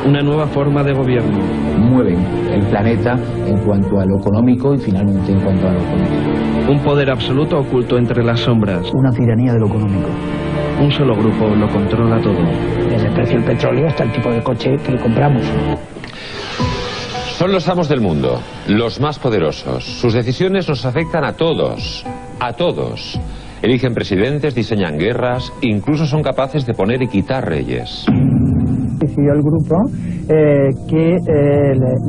Una nueva forma de gobierno. Mueven el planeta en cuanto a lo económico y finalmente en cuanto a lo político. Un poder absoluto oculto entre las sombras. Una tiranía de lo económico. Un solo grupo lo controla todo. Desde el precio del petróleo hasta el tipo de coche que compramos. Son los amos del mundo, los más poderosos. Sus decisiones nos afectan a todos, a todos. Eligen presidentes, diseñan guerras, incluso son capaces de poner y quitar reyes. Decidió el grupo que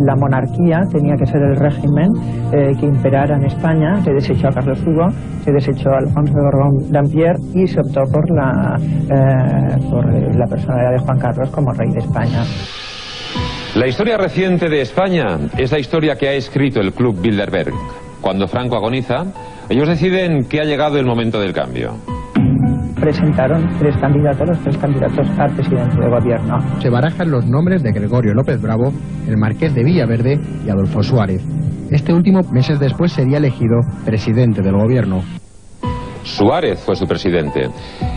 la monarquía tenía que ser el régimen que imperara en España. Se desechó a Carlos Hugo, se desechó a Alfonso de Borbón-Dampierre y se optó por la personalidad de Juan Carlos como rey de España. La historia reciente de España es la historia que ha escrito el Club Bilderberg. Cuando Franco agoniza, ellos deciden que ha llegado el momento del cambio. Presentaron los tres candidatos al presidente de gobierno. Se barajan los nombres de Gregorio López Bravo, el marqués de Villaverde y Adolfo Suárez. Este último, meses después, sería elegido presidente del gobierno. Suárez fue su presidente.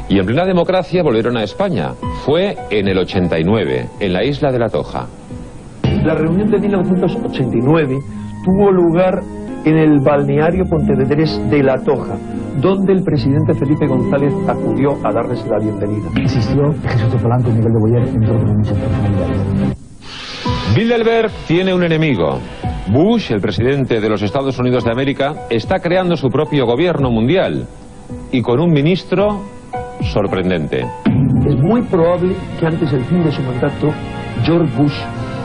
Y en plena democracia volvieron a España. Fue en el 89, en la isla de La Toja. La reunión de 1989 tuvo lugar en el balneario Pontevedrés de La Toja, donde el presidente Felipe González acudió a darles la bienvenida. Existió Jesús de Polanco y Miguel de Boyer, entre otros muchas personalidades. Bilderberg tiene un enemigo. Bush, el presidente de los Estados Unidos de América, está creando su propio gobierno mundial y con un ministro sorprendente. Es muy probable que antes del fin de su mandato, George Bush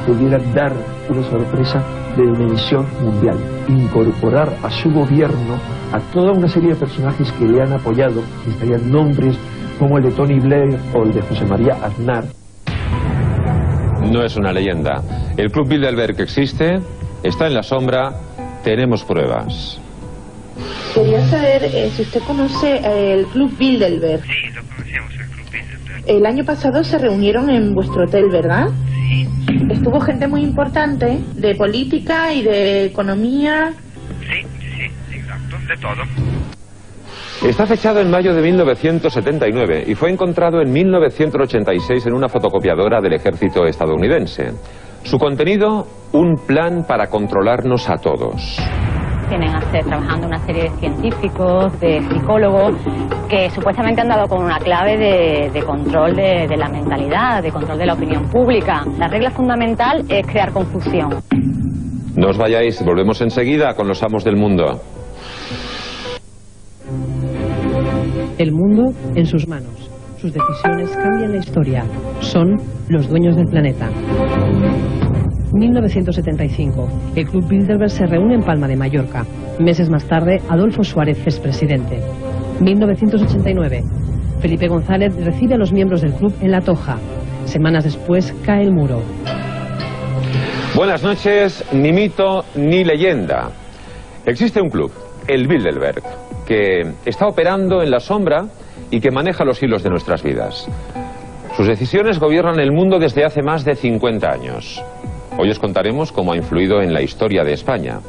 pudiera dar una sorpresa de dimensión mundial, incorporar a su gobierno a toda una serie de personajes que le han apoyado, y estarían nombres como el de Tony Blair o el de José María Aznar. No es una leyenda. El Club Bilderberg existe, está en la sombra, tenemos pruebas. Quería saber si usted conoce el Club Bilderberg. Sí, lo conocemos, el Club Bilderberg. El año pasado se reunieron en vuestro hotel, ¿verdad? Sí. Estuvo gente muy importante, de política y de economía. Sí, exacto, de todo. Está fechado en mayo de 1979 y fue encontrado en 1986 en una fotocopiadora del ejército estadounidense. Su contenido, un plan para controlarnos a todos. Tienen a ser trabajando una serie de científicos, de psicólogos, que supuestamente han dado con una clave de control de la mentalidad, de control de la opinión pública. La regla fundamental es crear confusión. No os vayáis, volvemos enseguida con los amos del mundo. El mundo en sus manos. Sus decisiones cambian la historia. Son los dueños del planeta. 1975. El Club Bilderberg se reúne en Palma de Mallorca. Meses más tarde, Adolfo Suárez es presidente. 1989. Felipe González recibe a los miembros del club en La Toja. Semanas después, cae el muro. Buenas noches, ni mito ni leyenda. Existe un club, el Bilderberg, que está operando en la sombra y que maneja los hilos de nuestras vidas. Sus decisiones gobiernan el mundo desde hace más de 50 años. Hoy os contaremos cómo ha influido en la historia de España.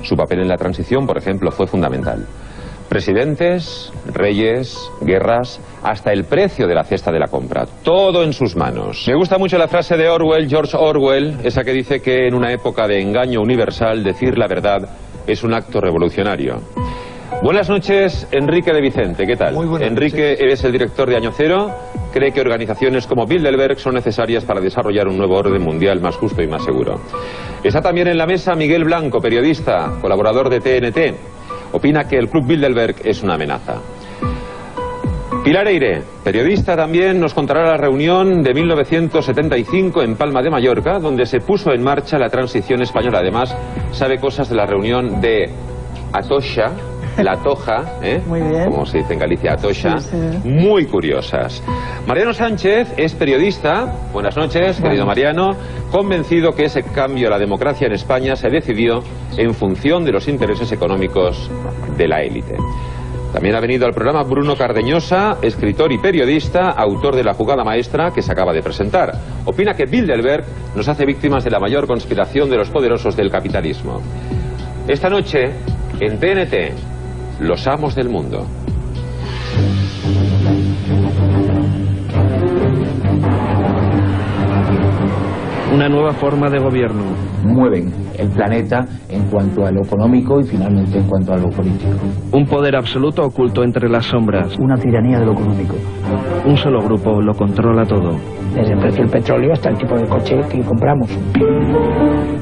Su papel en la transición, por ejemplo, fue fundamental. Presidentes, reyes, guerras, hasta el precio de la cesta de la compra. Todo en sus manos. Me gusta mucho la frase de Orwell, George Orwell, esa que dice que en una época de engaño universal decir la verdad es un acto revolucionario. Buenas noches, Enrique de Vicente, ¿qué tal? Muy buenas Enrique noches. es el director de Año Cero, cree que organizaciones como Bilderberg son necesarias para desarrollar un nuevo orden mundial más justo y más seguro. Está también en la mesa Miguel Blanco, periodista, colaborador de TNT. Opina que el Club Bilderberg es una amenaza. Pilar Eire, periodista también, nos contará la reunión de 1975 en Palma de Mallorca, donde se puso en marcha la transición española. Además, sabe cosas de la reunión de Atocha, La Toja, Muy bien. como se dice en Galicia, Atocha, Sí, sí. muy curiosas. Mariano Sánchez es periodista, buenas noches, querido Mariano, convencido que ese cambio a la democracia en España se decidió en función de los intereses económicos de la élite. También ha venido al programa Bruno Cardeñosa, escritor y periodista, autor de La Jugada Maestra, que se acaba de presentar. Opina que Bilderberg nos hace víctimas de la mayor conspiración de los poderosos del capitalismo. Esta noche, en TNT, los amos del mundo. Una nueva forma de gobierno. Mueven el planeta en cuanto a lo económico y finalmente en cuanto a lo político. Un poder absoluto oculto entre las sombras. Una tiranía de lo económico. Un solo grupo lo controla todo. Desde el precio del petróleo hasta el tipo de coche que compramos.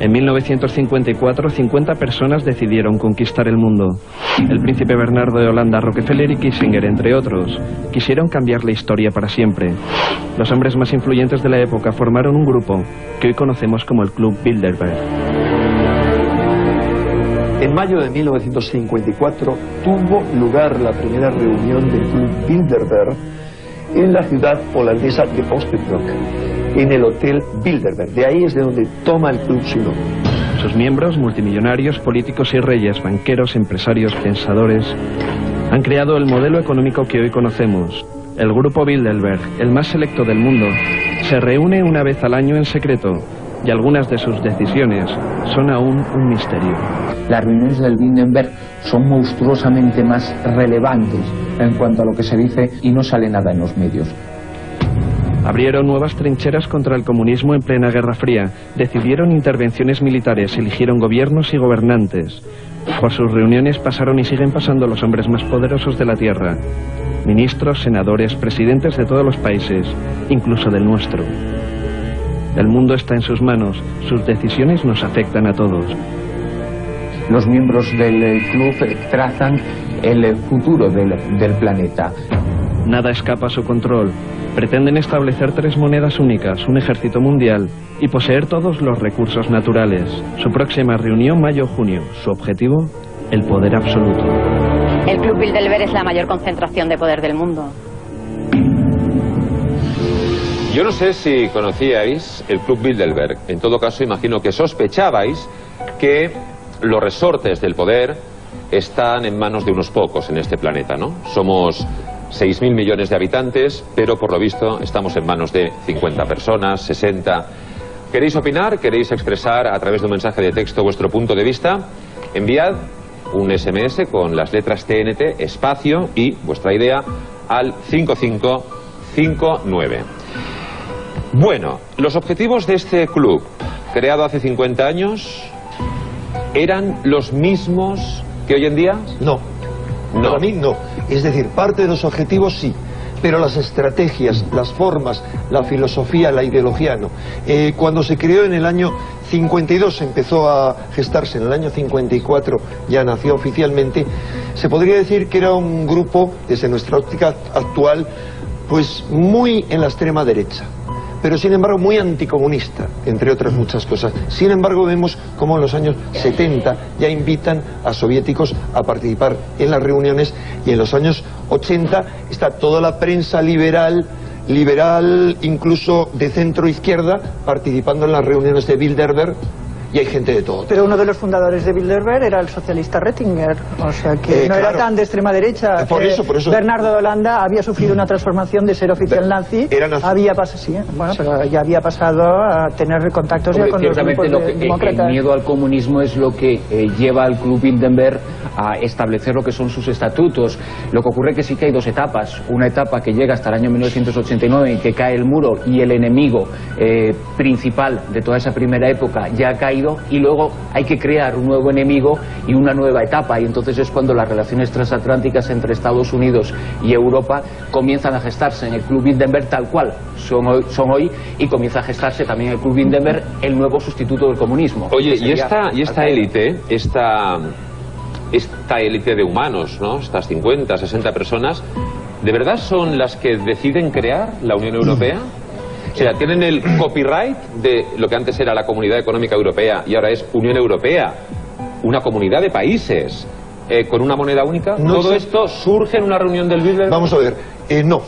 En 1954, 50 personas decidieron conquistar el mundo. El príncipe Bernardo de Holanda, Rockefeller y Kissinger, entre otros, quisieron cambiar la historia para siempre. Los hombres más influyentes de la época formaron un grupo que hoy conocemos como el Club Bilderberg. En mayo de 1954 tuvo lugar la primera reunión del Club Bilderberg en la ciudad holandesa de Oosterbroek, en el Hotel Bilderberg. De ahí es de donde toma el club su nombre. Sus miembros, multimillonarios, políticos y reyes, banqueros, empresarios, pensadores, han creado el modelo económico que hoy conocemos. El grupo Bilderberg, el más selecto del mundo, se reúne una vez al año en secreto y algunas de sus decisiones son aún un misterio. Las reuniones del Bilderberg son monstruosamente más relevantes en cuanto a lo que se dice y no sale nada en los medios. Abrieron nuevas trincheras contra el comunismo en plena Guerra Fría, decidieron intervenciones militares, eligieron gobiernos y gobernantes. Por sus reuniones pasaron y siguen pasando los hombres más poderosos de la Tierra. Ministros, senadores, presidentes de todos los países, incluso del nuestro. El mundo está en sus manos, sus decisiones nos afectan a todos. Los miembros del club trazan el futuro del planeta. Nada escapa a su control. Pretenden establecer 3 monedas únicas, un ejército mundial y poseer todos los recursos naturales. Su próxima reunión, mayo-junio. Su objetivo, el poder absoluto. El Club Bilderberg es la mayor concentración de poder del mundo. Yo no sé si conocíais el Club Bilderberg. En todo caso, imagino que sospechabais que los resortes del poder están en manos de unos pocos en este planeta, ¿no? Somos 6.000 millones de habitantes, pero por lo visto estamos en manos de 50 personas, 60. ¿Queréis opinar? ¿Queréis expresar a través de un mensaje de texto vuestro punto de vista? Enviad un SMS con las letras TNT, espacio y vuestra idea al 5559. Bueno, los objetivos de este club, creado hace 50 años, ¿eran los mismos que hoy en día? No. Para mí no. Es decir, parte de los objetivos sí, pero las estrategias, las formas, la filosofía, la ideología no. Cuando se creó en el año 52, empezó a gestarse, en el año 54 ya nació oficialmente, se podría decir que era un grupo, desde nuestra óptica actual, pues muy en la extrema derecha, pero sin embargo muy anticomunista, entre otras muchas cosas. Sin embargo, vemos cómo en los años 70 ya invitan a soviéticos a participar en las reuniones, y en los años 80 está toda la prensa liberal, incluso de centro-izquierda, participando en las reuniones de Bilderberg, y hay gente de todo. Pero uno de los fundadores de Bilderberg era el socialista Rettinger, o sea que no era tan de extrema derecha. Por eso. Bernardo de Holanda había sufrido una transformación de ser oficial nazi, pero ya había pasado a tener contactos ya con los grupos demócratas. El miedo al comunismo es lo que lleva al Club Bilderberg a establecer lo que son sus estatutos. Lo que ocurre es que sí que hay 2 etapas. Una etapa que llega hasta el año 1989 en que cae el muro y el enemigo principal de toda esa primera época ya ha caído, y luego hay que crear un nuevo enemigo y una nueva etapa, y entonces es cuando las relaciones transatlánticas entre Estados Unidos y Europa comienzan a gestarse en el Club Bilderberg tal cual son hoy, y comienza a gestarse también en el Club Bilderberg el nuevo sustituto del comunismo. Oye, y esta élite, esta élite de humanos, ¿no? Estas 50, 60 personas, ¿de verdad son las que deciden crear la Unión Europea? O sea, tienen el copyright de lo que antes era la Comunidad Económica Europea y ahora es Unión Europea, una comunidad de países con una moneda única. ¿Todo esto surge en una reunión del Bilderberg? Vamos a ver, no.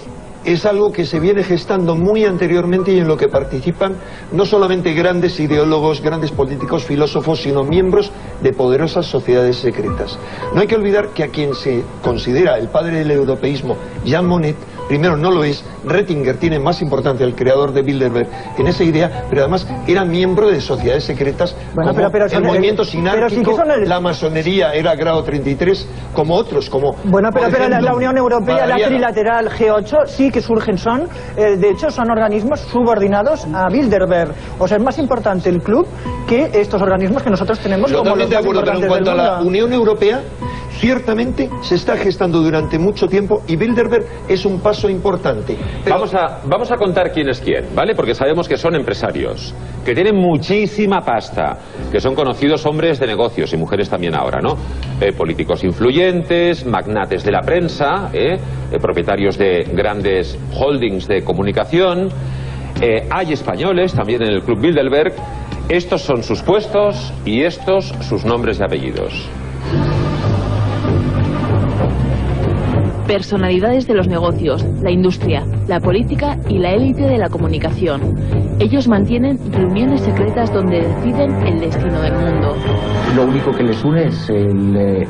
Es algo que se viene gestando muy anteriormente y en lo que participan no solamente grandes ideólogos, grandes políticos, filósofos, sino miembros de poderosas sociedades secretas. No hay que olvidar que a quien se considera el padre del europeísmo, Jean Monnet, primero no lo es, Rettinger tiene más importancia, el creador de Bilderberg, en esa idea, pero además era miembro de sociedades secretas, bueno, como pero el movimiento sinárquico, sí la masonería era grado 33, como otros, como... Bueno, pero ejemplo, la Unión Europea, la trilateral G8, sí que surgen, de hecho son organismos subordinados a Bilderberg. O sea, es más importante el club que estos organismos que nosotros tenemos como los más importantes del mundo. Pero en cuanto a la Unión Europea, ciertamente se está gestando durante mucho tiempo y Bilderberg es un paso importante. Pero... Vamos a contar quién es quién, ¿vale? Porque sabemos que son empresarios, que tienen muchísima pasta, que son conocidos hombres de negocios y mujeres también ahora, ¿no? Políticos influyentes, magnates de la prensa, propietarios de grandes holdings de comunicación. Hay españoles también en el Club Bilderberg. Estos son sus puestos y estos sus nombres y apellidos. Personalidades de los negocios, la industria, la política y la élite de la comunicación. Ellos mantienen reuniones secretas donde deciden el destino del mundo. Lo único que les une es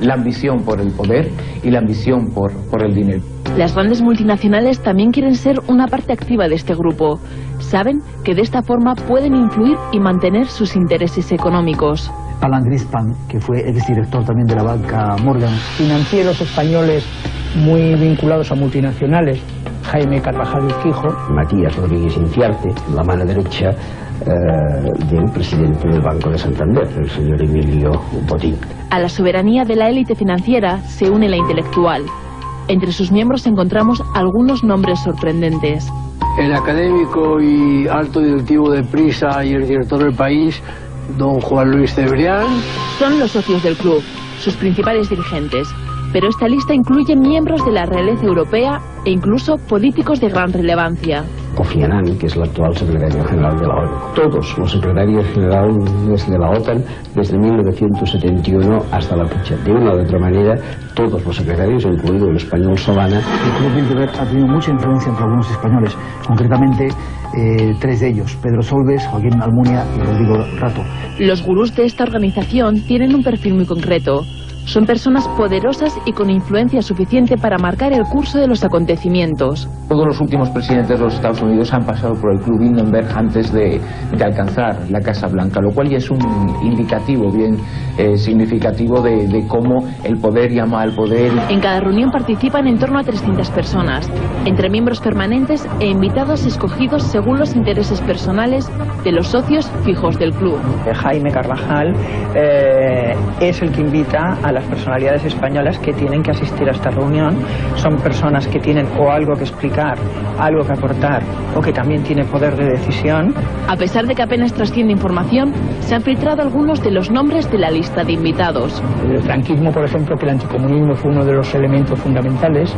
la ambición por el poder y la ambición por el dinero. Las grandes multinacionales también quieren ser una parte activa de este grupo. Saben que de esta forma pueden influir y mantener sus intereses económicos. Alan Greenspan, que fue exdirector también de la banca Morgan. Financieros españoles muy vinculados a multinacionales, Jaime Carvajal Urquijo. Matías Rodríguez Inciarte, la mano derecha del presidente del Banco de Santander, el señor Emilio Botín. A la soberanía de la élite financiera se une la intelectual. Entre sus miembros encontramos algunos nombres sorprendentes. El académico y alto directivo de Prisa y el director del País, don Juan Luis Cebrián. Son los socios del club, sus principales dirigentes. Pero esta lista incluye miembros de la realeza europea e incluso políticos de gran relevancia. Kofi Annan, que es el actual secretario general de la ONU. Todos los secretarios generales de la OTAN, desde 1971 hasta la fecha. De una u otra manera, todos los secretarios, incluido el español Solana. El Club Bilderberg ha tenido mucha influencia entre algunos españoles, concretamente tres de ellos, Pedro Solbes, Joaquín Almunia y Rodrigo Rato. Los gurús de esta organización tienen un perfil muy concreto. Son personas poderosas y con influencia suficiente para marcar el curso de los acontecimientos. Todos los últimos presidentes de los Estados Unidos han pasado por el Club Bilderberg antes de alcanzar la Casa Blanca, lo cual ya es un indicativo bien significativo de cómo el poder llama al poder. En cada reunión participan en torno a 300 personas, entre miembros permanentes e invitados escogidos según los intereses personales de los socios fijos del club. Jaime Carvajal es el que invita a las personalidades españolas que tienen que asistir a esta reunión. Son personas que tienen o algo que explicar, algo que aportar o que también tienen poder de decisión. A pesar de que apenas trasciende información, se han filtrado algunos de los nombres de la lista de invitados. El franquismo, por ejemplo, que el anticomunismo fue uno de los elementos fundamentales,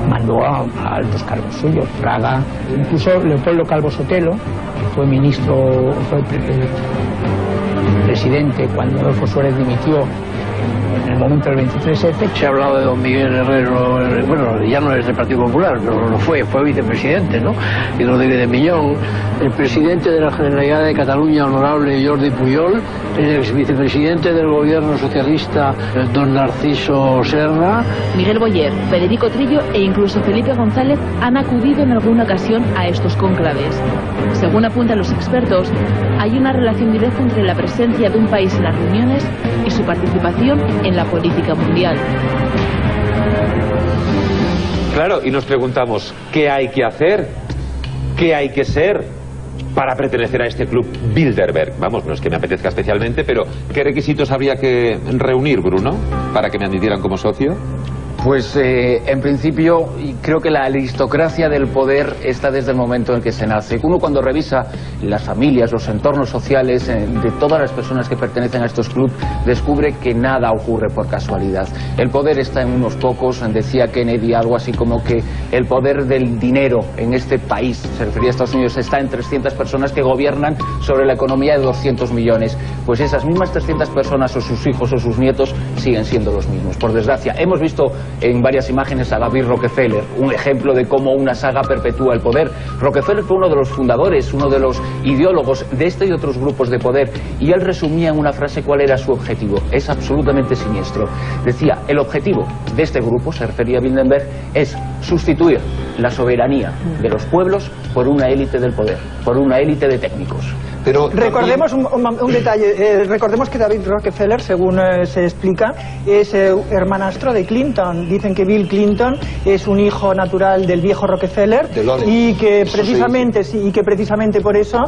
mandó a altos cargos suyos, Fraga, incluso Leopoldo Calvo Sotelo, que fue ministro, fue presidente cuando Adolfo Suárez dimitió en el momento del 23F. Se ha hablado de don Miguel Herrero, bueno, ya no es del Partido Popular, pero lo fue vicepresidente, ¿no? Y Rodríguez de Miñón, el presidente de la Generalidad de Cataluña, honorable Jordi Pujol, el ex vicepresidente del gobierno socialista, don Narciso Serra. Miguel Boyer, Federico Trillo e incluso Felipe González han acudido en alguna ocasión a estos cónclaves. Según apuntan los expertos, hay una relación directa entre la presencia de un país en las reuniones y su participación en la política mundial. Claro, y nos preguntamos, ¿qué hay que hacer? ¿Qué hay que ser para pertenecer a este club Bilderberg? Vamos, no es que me apetezca especialmente, pero ¿qué requisitos habría que reunir, Bruno, para que me admitieran como socio? Pues en principio creo que la aristocracia del poder está desde el momento en que se nace. Uno cuando revisa las familias, los entornos sociales de todas las personas que pertenecen a estos clubes, descubre que nada ocurre por casualidad. El poder está en unos pocos, decía Kennedy algo así como que el poder del dinero en este país, se refería a Estados Unidos, está en 300 personas que gobiernan sobre la economía de 200 millones. Pues esas mismas 300 personas o sus hijos o sus nietos siguen siendo los mismos. Por desgracia, hemos visto en varias imágenes a David Rockefeller, un ejemplo de cómo una saga perpetúa el poder. Rockefeller fue uno de los fundadores, uno de los ideólogos de este y otros grupos de poder, y él resumía en una frase cuál era su objetivo. Es absolutamente siniestro. Decía, el objetivo de este grupo, se refería a Bilderberg, es sustituir la soberanía de los pueblos por una élite del poder, por una élite de técnicos. Pero recordemos un detalle, recordemos que David Rockefeller, según se explica, es hermanastro de Clinton. Dicen que Bill Clinton es un hijo natural del viejo Rockefeller y que precisamente por eso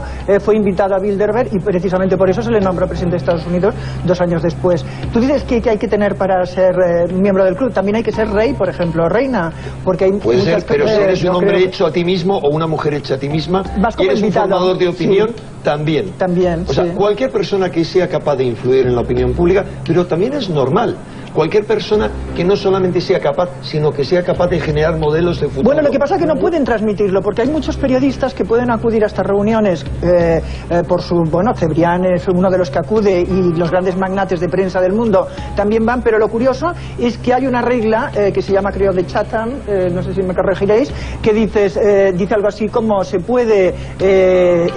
fue invitado a Bilderberg y precisamente por eso se le nombró presidente de Estados Unidos 2 años después. Tú dices que hay que tener para ser miembro del club, también hay que ser rey, por ejemplo, reina, porque hay puede ser, pero si eres un hombre hecho a ti mismo o una mujer hecha a ti misma y eres un formador de opinión, también. O sea, cualquier persona que sea capaz de influir en la opinión pública, pero también es normal. Cualquier persona que no solamente sea capaz, sino que sea capaz de generar modelos de futuro. Bueno, lo que pasa es que no pueden transmitirlo, porque hay muchos periodistas que pueden acudir a estas reuniones por su... Bueno, Cebrián es uno de los que acude y los grandes magnates de prensa del mundo también van, pero lo curioso es que hay una regla que se llama, creo, de Chatham, no sé si me corregiréis, que dice algo así como se puede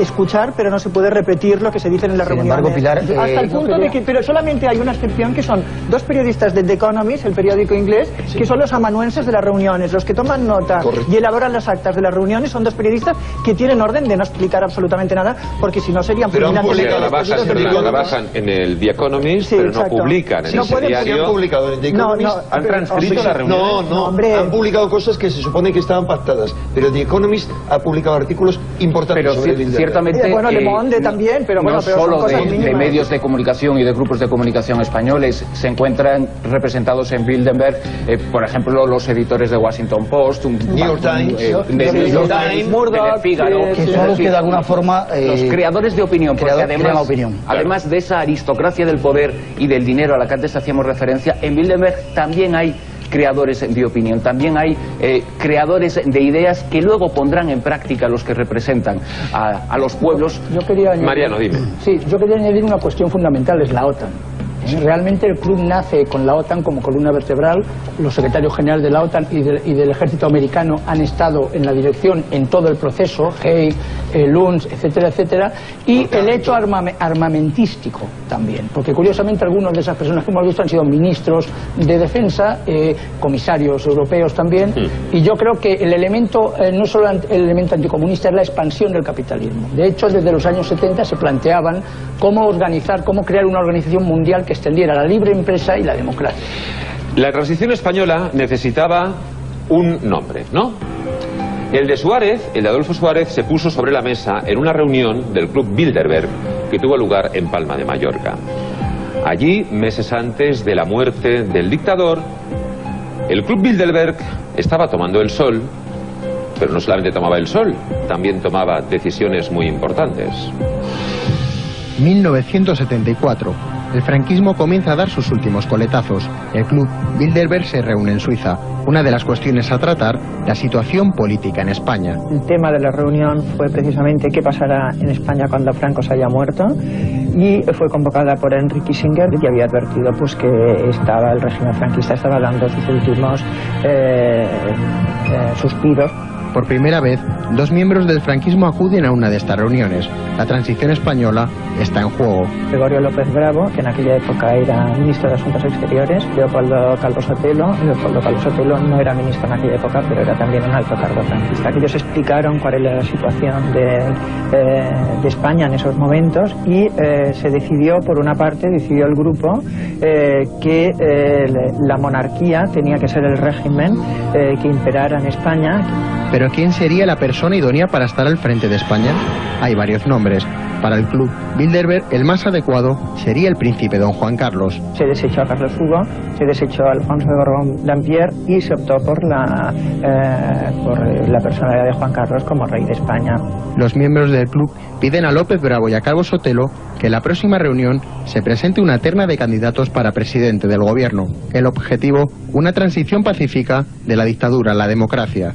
escuchar, pero no se puede repetir lo que se dice en las reuniones. Sin embargo, Pilar, hasta el punto de que... Pero solamente hay una excepción, que son 2 periodistas de The Economist, el periódico inglés, que son los amanuenses de las reuniones, los que toman nota y elaboran las actas de las reuniones. Son 2 periodistas que tienen orden de no explicar absolutamente nada, porque si no serían fulminantes. La bajan en el The Economist, pero no publican en ese diario. Han publicado en The Economist. ¿Han transcrito las reuniones? No, han publicado cosas que se supone que estaban pactadas, pero The Economist ha publicado artículos importantes sobre Bilderberg. Ciertamente, bueno, Le Monde también, pero bueno, no solo de medios de comunicación y de grupos de comunicación españoles se encuentran representados en Bilderberg, por ejemplo, los editores de Washington Post, New York Times, Murdoch, Figaro, que son los que de alguna forma los creadores de opinión, porque además de esa aristocracia del poder y del dinero a la que antes hacíamos referencia, en Bilderberg también hay creadores de opinión, también hay creadores de ideas que luego pondrán en práctica los que representan a los pueblos. Mariano, dime. Sí, yo quería añadir una cuestión fundamental, es la OTAN. Realmente el club nace con la OTAN como columna vertebral. Los secretarios generales de la OTAN y del ejército americano han estado en la dirección en todo el proceso, Haig, Luns, etcétera, etcétera, y el hecho armamentístico también, porque curiosamente algunos de esas personas que hemos visto han sido ministros de defensa, comisarios europeos también, y yo creo que el elemento, no solo el elemento anticomunista, es la expansión del capitalismo. De hecho, desde los años 70 se planteaban cómo crear una organización mundial que extendiera la libre empresa y la democracia. La transición española necesitaba un nombre, ¿no? El de Suárez, el de Adolfo Suárez, se puso sobre la mesa en una reunión del Club Bilderberg que tuvo lugar en Palma de Mallorca. Allí, meses antes de la muerte del dictador, el Club Bilderberg estaba tomando el sol, pero no solamente tomaba el sol, también tomaba decisiones muy importantes. 1974. El franquismo comienza a dar sus últimos coletazos. El club Bilderberg se reúne en Suiza. Una de las cuestiones a tratar, la situación política en España. El tema de la reunión fue precisamente qué pasará en España cuando Franco se haya muerto, y fue convocada por Henry Kissinger, que había advertido pues que el régimen franquista estaba dando sus últimos suspiros. Por primera vez, 2 miembros del franquismo acuden a una de estas reuniones. La transición española está en juego. Gregorio López Bravo, que en aquella época era ministro de Asuntos Exteriores, Leopoldo Calvo Sotelo. Leopoldo Calvo Sotelo no era ministro en aquella época, pero era también un alto cargo franquista. Ellos explicaron cuál era la situación de España en esos momentos y se decidió, por una parte, el grupo que la monarquía tenía que ser el régimen que imperara en España. ¿Pero quién sería la persona idónea para estar al frente de España? Hay varios nombres. Para el club Bilderberg, el más adecuado sería el príncipe don Juan Carlos. Se desechó a Carlos Hugo, se desechó a Alfonso de Borbón-Dampierre y se optó por la personalidad de Juan Carlos como rey de España. Los miembros del club piden a López Bravo y a Calvo Sotelo que en la próxima reunión se presente una terna de candidatos para presidente del gobierno. El objetivo, una transición pacífica de la dictadura a la democracia.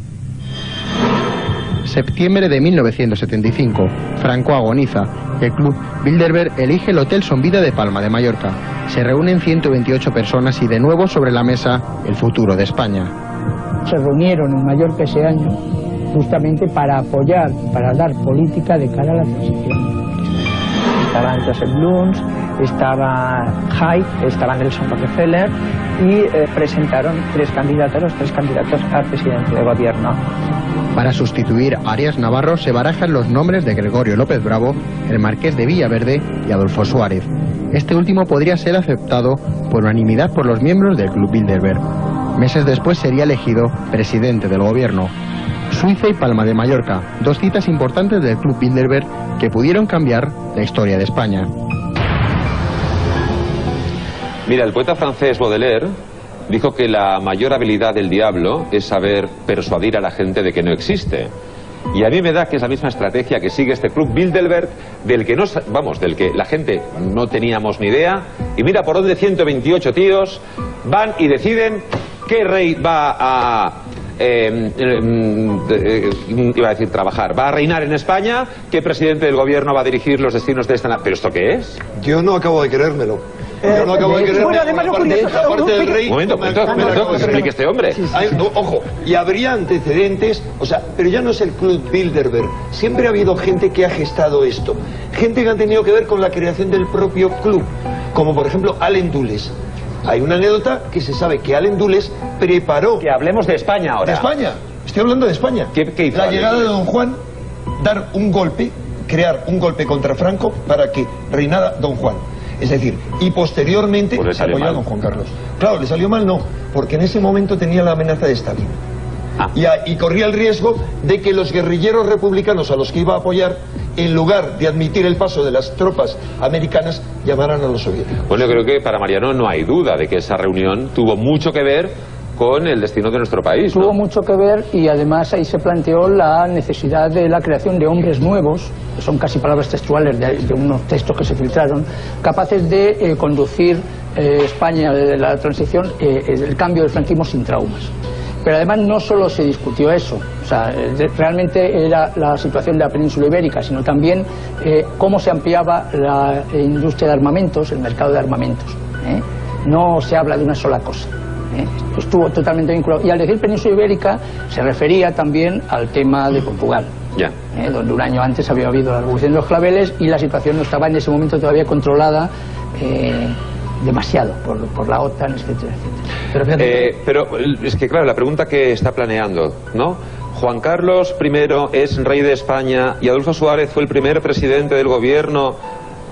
Septiembre de 1975. Franco agoniza. El Club Bilderberg elige el Hotel Son Vida de Palma de Mallorca. Se reúnen 128 personas y de nuevo sobre la mesa el futuro de España. Se reunieron en Mallorca ese año justamente para apoyar, para dar política de cara a la transición. Estaban Joseph Luns, estaba Hayek, estaba Nelson Rockefeller y presentaron los tres candidatos a presidente de gobierno. Para sustituir a Arias Navarro se barajan los nombres de Gregorio López Bravo, el Marqués de Villaverde y Adolfo Suárez. Este último podría ser aceptado por unanimidad por los miembros del Club Bilderberg. Meses después sería elegido presidente del gobierno. Suiza y Palma de Mallorca, dos citas importantes del Club Bilderberg que pudieron cambiar la historia de España. Mira, el poeta francés Baudelaire dijo que la mayor habilidad del diablo es saber persuadir a la gente de que no existe. Y a mí me da que es la misma estrategia que sigue este Club Bilderberg, del que del que la gente no teníamos ni idea. Y mira por dónde 128 tíos van y deciden qué rey va a iba a decir trabajar, va a reinar en España, qué presidente del gobierno va a dirigir los destinos de esta... ¿Pero esto qué es? Yo no acabo de creérmelo. Yo no acabo de creérmelo. Bueno, además aparte del rey... Un momento, que explique este hombre. Ojo, y habría antecedentes, o sea, pero ya no es el Club Bilderberg. Siempre ha habido gente que ha gestado esto. Gente que ha tenido que ver con la creación del propio club, como por ejemplo Allen Dulles. Hay una anécdota que se sabe que Allen Dulles preparó... Que hablemos de España ahora. De España. Estoy hablando de España. ¿Qué hizo la llegada de Don Juan, dar un golpe, crear un golpe contra Franco para que reinara Don Juan. Es decir, y posteriormente se apoyó a Don Juan Carlos. Claro, le salió mal no, porque en ese momento tenía la amenaza de Stalin. Y corría el riesgo de que los guerrilleros republicanos a los que iba a apoyar, en lugar de admitir el paso de las tropas americanas, llamaran a los soviéticos. Bueno, yo creo que para Mariano no hay duda de que esa reunión tuvo mucho que ver con el destino de nuestro país, ¿no? Tuvo mucho que ver y además ahí se planteó la necesidad de la creación de hombres nuevos, que son casi palabras textuales de unos textos que se filtraron, capaces de conducir España de la transición, el cambio del franquismo sin traumas. Pero además no solo se discutió eso, o sea, realmente era la situación de la península ibérica, sino también cómo se ampliaba la industria de armamentos, el mercado de armamentos. No se habla de una sola cosa. Estuvo totalmente vinculado. Y al decir península ibérica se refería también al tema de Portugal. Donde un año antes había habido la revolución de los claveles y la situación no estaba en ese momento todavía controlada demasiado por la OTAN, etcétera, etcétera. Pero es que claro, la pregunta que está planeando, ¿no? Juan Carlos I es rey de España y Adolfo Suárez fue el primer presidente del gobierno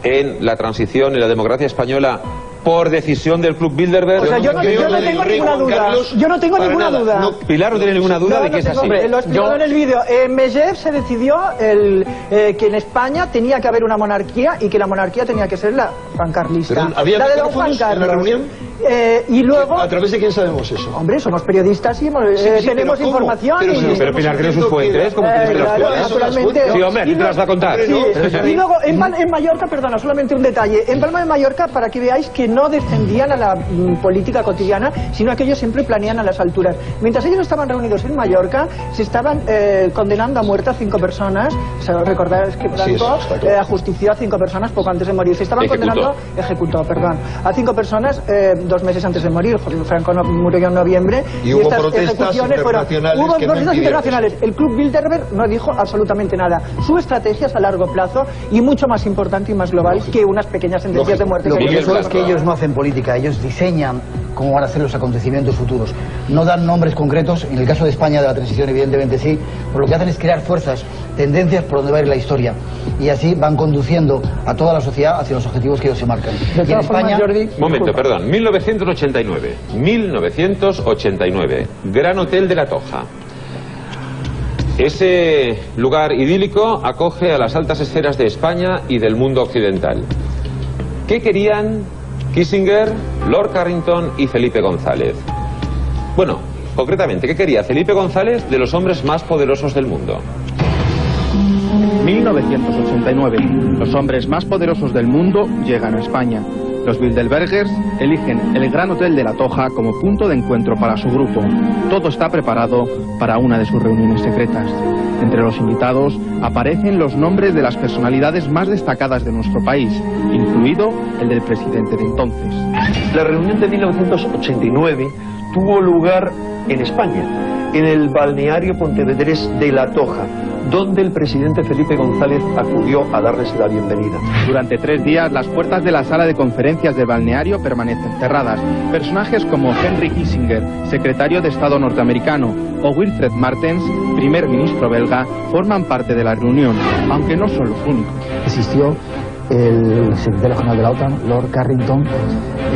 en la transición y la democracia española por decisión del Club Bilderberg. O sea, yo no tengo ninguna duda. Yo no tengo ninguna duda. Pilar no tiene ninguna duda de que es así. Lo he explicado en el vídeo. En Medvedev se decidió que en España tenía que haber una monarquía y que la monarquía tenía que ser la juancarlista. ¿Había la de don Juan Carlos en la reunión? Y luego... ¿A través de quién sabemos eso? Hombre, somos periodistas y tenemos información. Pero Pilar tiene sus fuentes. ¿Cómo tienes las fuentes? Naturalmente. Sí, hombre, ¿quién te las va a contar? Y luego, en Mallorca, perdona, solamente un detalle. En Palma de Mallorca, para que veáis que no descendían a la política cotidiana, sino que ellos siempre planean a las alturas. Mientras ellos estaban reunidos en Mallorca, se estaban condenando a muerte a 5 personas. Recordáis que Franco ajustició a 5 personas poco antes de morir. Se estaban condenando, a 5 personas 2 meses antes de morir. Franco murió en noviembre. Y hubo protestas internacionales. Hubo protestas internacionales. El Club Bilderberg no dijo absolutamente nada. Su estrategia es a largo plazo y mucho más importante y más global que unas pequeñas sentencias de muerte. Lo curioso es que ellos no hacen política, ellos diseñan cómo van a ser los acontecimientos futuros. No dan nombres concretos, en el caso de España de la transición evidentemente sí, pero lo que hacen es crear fuerzas, tendencias por donde va a ir la historia. Y así van conduciendo a toda la sociedad hacia los objetivos que ellos se marcan. De todas formas, Jordi... Momento, perdón. 1989. Gran Hotel de la Toja. Ese lugar idílico acoge a las altas esferas de España y del mundo occidental. ¿Qué querían Kissinger, Lord Carrington y Felipe González? Bueno, concretamente, ¿qué quería Felipe González de los hombres más poderosos del mundo? 1989. Los hombres más poderosos del mundo llegan a España. Los Bilderbergers eligen el Gran Hotel de la Toja como punto de encuentro para su grupo. Todo está preparado para una de sus reuniones secretas. Entre los invitados aparecen los nombres de las personalidades más destacadas de nuestro país, incluido el del presidente de entonces. La reunión de 1989 tuvo lugar en España, en el balneario Pontevedrés de La Toja, donde el presidente Felipe González acudió a darles la bienvenida. Durante 3 días, las puertas de la sala de conferencias del balneario permanecen cerradas. Personajes como Henry Kissinger, secretario de Estado norteamericano, o Wilfred Martens, primer ministro belga, forman parte de la reunión, aunque no son los únicos. Existió el secretario general de la OTAN, Lord Carrington,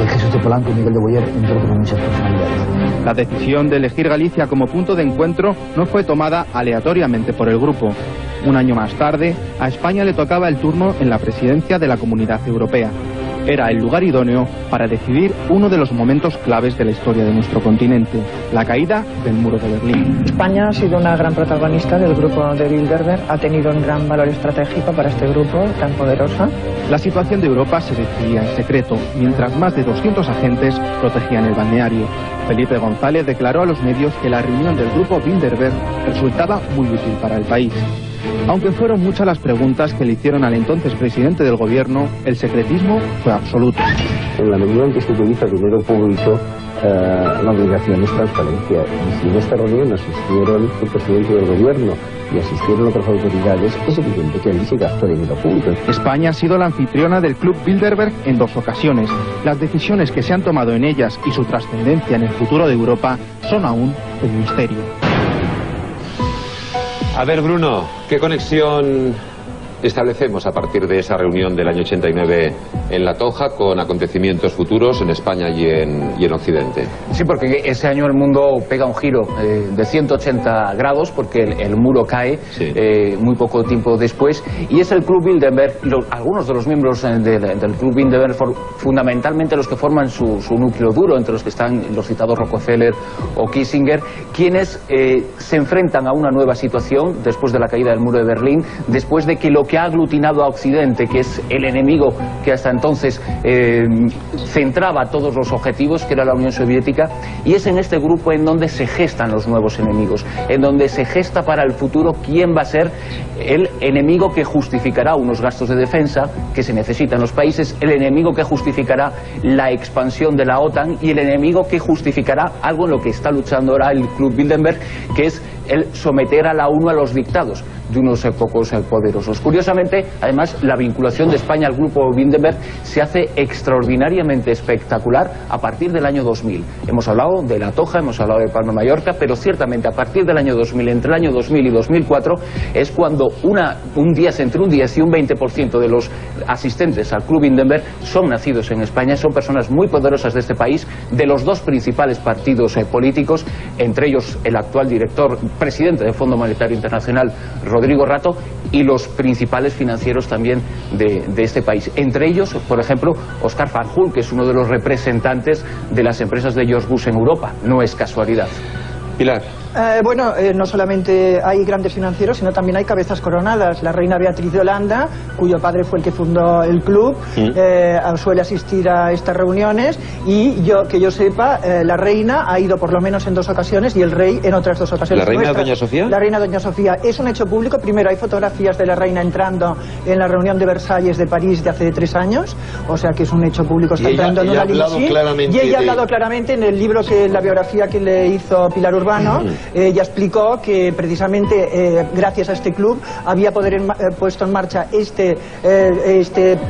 Jesús de Polanco y Miguel de Boyer, entre otras muchas personalidades. La decisión de elegir Galicia como punto de encuentro no fue tomada aleatoriamente por el grupo. Un año más tarde, a España le tocaba el turno en la presidencia de la Comunidad Europea. Era el lugar idóneo para decidir uno de los momentos claves de la historia de nuestro continente, la caída del muro de Berlín. España ha sido una gran protagonista del grupo de Bilderberg, ha tenido un gran valor estratégico para este grupo tan poderoso. La situación de Europa se decidía en secreto, mientras más de 200 agentes protegían el balneario. Felipe González declaró a los medios que la reunión del grupo Bilderberg resultaba muy útil para el país. Aunque fueron muchas las preguntas que le hicieron al entonces presidente del gobierno, el secretismo fue absoluto. En la medida en que se utiliza dinero público, la obligación es transparencia. Y si en esta reunión asistieron el presidente del gobierno y asistieron otras autoridades, es evidente que allí se gastó dinero público. España ha sido la anfitriona del Club Bilderberg en 2 ocasiones. Las decisiones que se han tomado en ellas y su trascendencia en el futuro de Europa son aún un misterio. A ver, Bruno, ¿qué conexión establecemos a partir de esa reunión del año 89 en La Toja con acontecimientos futuros en España y en Occidente? Sí, porque ese año el mundo pega un giro de 180 grados porque el muro cae muy poco tiempo después, y es el Club Bilderberg, algunos de los miembros del Club Bilderberg, fundamentalmente los que forman su núcleo duro, entre los que están los citados Rockefeller o Kissinger, quienes se enfrentan a una nueva situación después de la caída del muro de Berlín, después de que lo que ha aglutinado a Occidente, que es el enemigo que hasta entonces centraba todos los objetivos, que era la Unión Soviética, y es en este grupo en donde se gestan los nuevos enemigos, en donde se gesta para el futuro quién va a ser el enemigo que justificará unos gastos de defensa que se necesitan en los países, el enemigo que justificará la expansión de la OTAN y el enemigo que justificará algo en lo que está luchando ahora el Club Bilderberg, que es el someter a la ONU a los dictados de unos pocos poderosos. Curiosamente, además, la vinculación de España al grupo Bilderberg se hace extraordinariamente espectacular a partir del año 2000. Hemos hablado de La Toja, hemos hablado de Palma de Mallorca, pero ciertamente a partir del año 2000, entre el año 2000 y 2004, es cuando entre un 10 y un 20% de los asistentes al Club Bilderberg son nacidos en España, son personas muy poderosas de este país, de los 2 principales partidos políticos, entre ellos el actual presidente del Fondo Monetario Internacional, Rodrigo Rato, y los principales financieros también de este país. Entre ellos, por ejemplo, Oscar Fanjul, que es uno de los representantes de las empresas de George Bush en Europa. No es casualidad. Pilar. No solamente hay grandes financieros, sino también hay cabezas coronadas. La reina Beatriz de Holanda, cuyo padre fue el que fundó el club, suele asistir a estas reuniones, y que yo sepa, la reina ha ido por lo menos en 2 ocasiones y el rey en otras 2 ocasiones. ¿La reina Doña Sofía? La reina Doña Sofía. Es un hecho público. Primero, hay fotografías de la reina entrando en la reunión de Versalles de París de hace 3 años, o sea que es un hecho público. Está entrando en una limusina, y ella ha hablado claramente en el libro, la biografía que le hizo Pilar Urbano. Ella explicó que precisamente gracias a este club había puesto en marcha este